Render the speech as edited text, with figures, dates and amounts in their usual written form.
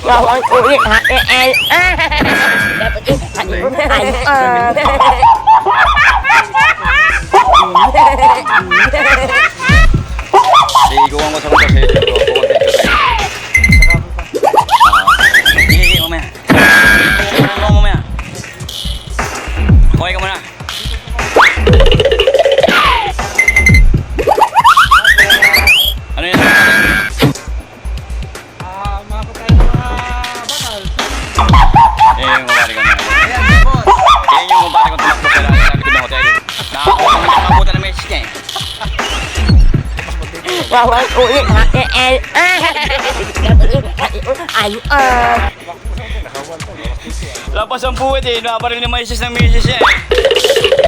Bawang ulit ha. Dapat Liguan ko sa kanya sa ito. Kukontent ko sa iyo. Sige, mamaya. Mamaya. Okay ka muna. Ano yan? Makapatay ng mga bakal. Yung kumari ko na. Yung kumari ko tumakbo sa likod ng hotel. Nakakuha na message niya eh. bawang ulit ha. Lapas ang buwit eh. Naparil ni message ng message niya eh.